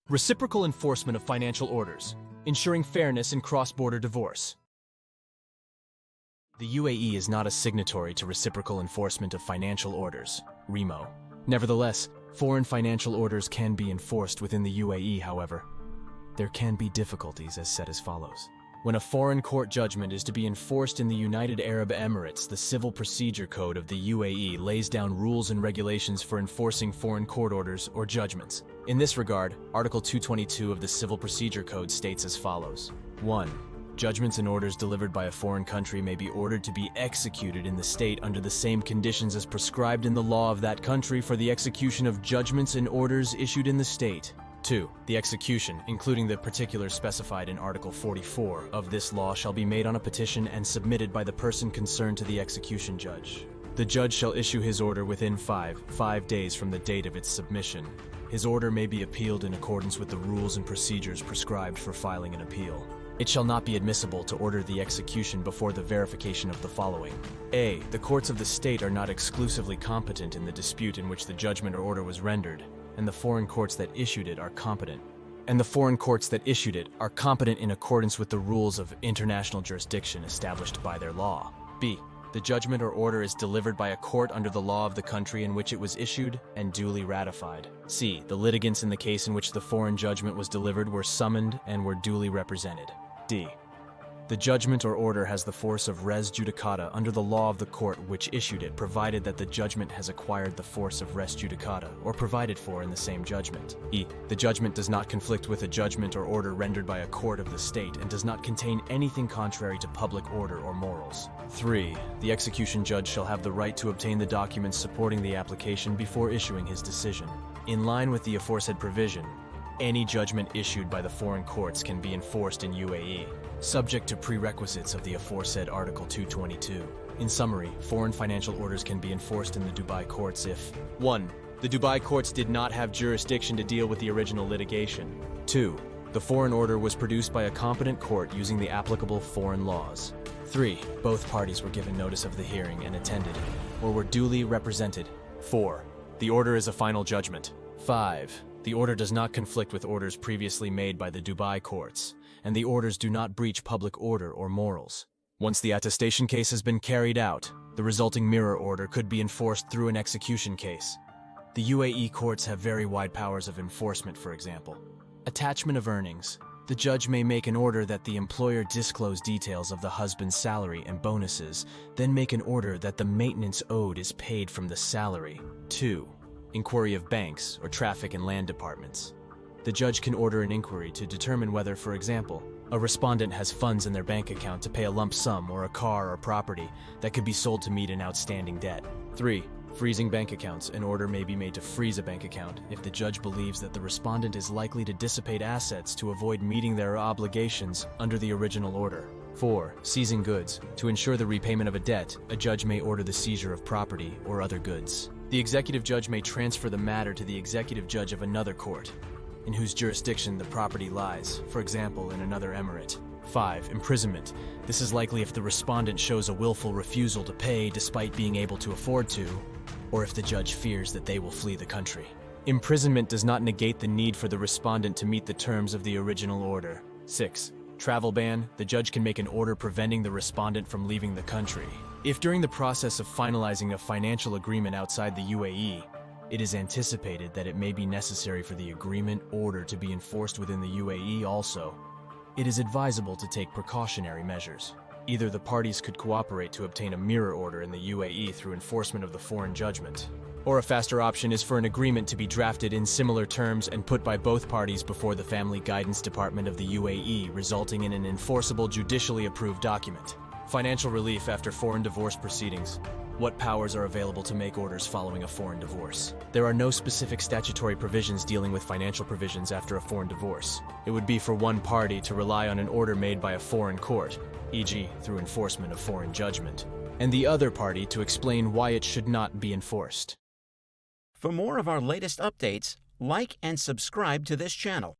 Reciprocal enforcement of financial orders, ensuring fairness in cross-border divorce. The UAE is not a signatory to reciprocal enforcement of financial orders, REMO. Nevertheless, foreign financial orders can be enforced within the UAE, however. There can be difficulties as set as follows. When a foreign court judgment is to be enforced in the United Arab Emirates, the Civil Procedure Code of the UAE lays down rules and regulations for enforcing foreign court orders or judgments. In this regard, Article 222 of the Civil Procedure Code states as follows. 1. Judgments and orders delivered by a foreign country may be ordered to be executed in the state under the same conditions as prescribed in the law of that country for the execution of judgments and orders issued in the state. 2. The execution, including the particulars specified in Article 44 of this law, shall be made on a petition and submitted by the person concerned to the execution judge. The judge shall issue his order within 5 days from the date of its submission. His order may be appealed in accordance with the rules and procedures prescribed for filing an appeal. It shall not be admissible to order the execution before the verification of the following. A. The courts of the state are not exclusively competent in the dispute in which the judgment or order was rendered, and the foreign courts that issued it are competent. In accordance with the rules of international jurisdiction established by their law. B. The judgment or order is delivered by a court under the law of the country in which it was issued and duly ratified. C. The litigants in the case in which the foreign judgment was delivered were summoned and were duly represented. D. The judgment or order has the force of res judicata under the law of the court which issued it, provided that the judgment has acquired the force of res judicata, or provided for in the same judgment. E. The judgment does not conflict with a judgment or order rendered by a court of the state and does not contain anything contrary to public order or morals. 3. The execution judge shall have the right to obtain the documents supporting the application before issuing his decision. In line with the aforesaid provision, any judgment issued by the foreign courts can be enforced in UAE, subject to prerequisites of the aforesaid Article 222. In summary, foreign financial orders can be enforced in the Dubai courts if 1. The Dubai courts did not have jurisdiction to deal with the original litigation. 2. The foreign order was produced by a competent court using the applicable foreign laws. 3. Both parties were given notice of the hearing and attended, or were duly represented. 4. The order is a final judgment. 5. The order does not conflict with orders previously made by the Dubai courts, and the orders do not breach public order or morals. Once the attestation case has been carried out, the resulting mirror order could be enforced through an execution case. The UAE courts have very wide powers of enforcement, for example. Attachment of earnings. The judge may make an order that the employer disclose details of the husband's salary and bonuses, then make an order that the maintenance owed is paid from the salary. 2. Inquiry of banks or traffic and land departments. The judge can order an inquiry to determine whether, for example, a respondent has funds in their bank account to pay a lump sum or a car or property that could be sold to meet an outstanding debt. 3. Freezing bank accounts. An order may be made to freeze a bank account if the judge believes that the respondent is likely to dissipate assets to avoid meeting their obligations under the original order. 4. Seizing goods. To ensure the repayment of a debt, a judge may order the seizure of property or other goods. The executive judge may transfer the matter to the executive judge of another court, in whose jurisdiction the property lies, for example, in another emirate. 5. Imprisonment. This is likely if the respondent shows a willful refusal to pay despite being able to afford to, or if the judge fears that they will flee the country. Imprisonment does not negate the need for the respondent to meet the terms of the original order. 6. Travel ban. The judge can make an order preventing the respondent from leaving the country. If during the process of finalizing a financial agreement outside the UAE, it is anticipated that it may be necessary for the agreement order to be enforced within the UAE also, it is advisable to take precautionary measures. Either the parties could cooperate to obtain a mirror order in the UAE through enforcement of the foreign judgment, or a faster option is for an agreement to be drafted in similar terms and put by both parties before the Family Guidance Department of the UAE, resulting in an enforceable judicially approved document. Financial relief after foreign divorce proceedings. What powers are available to make orders following a foreign divorce? There are no specific statutory provisions dealing with financial provisions after a foreign divorce. It would be for one party to rely on an order made by a foreign court, e.g. through enforcement of foreign judgment, and the other party to explain why it should not be enforced. For more of our latest updates, like and subscribe to this channel.